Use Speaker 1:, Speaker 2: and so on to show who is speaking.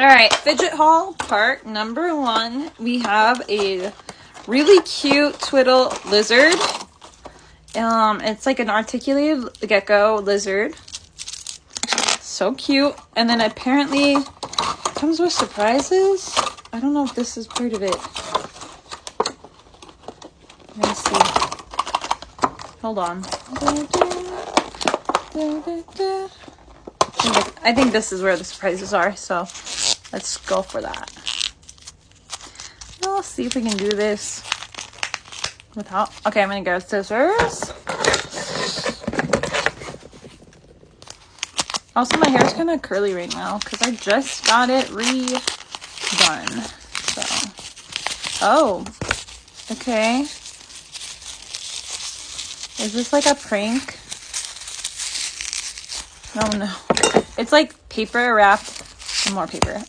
Speaker 1: All right, fidget haul part number 1. We have a really cute twiddle lizard. It's like an articulated gecko lizard. So cute. And then apparently it comes with surprises. I don't know if this is part of it. Let me see. Hold on. I think this is where the surprises are, so let's go for that. Let's see if we can do this without... Okay, I'm gonna go scissors. Also, my hair's kind of curly right now because I just got it redone. So, oh, okay. Is this like a prank? Oh no. It's like paper wrapped and more paper.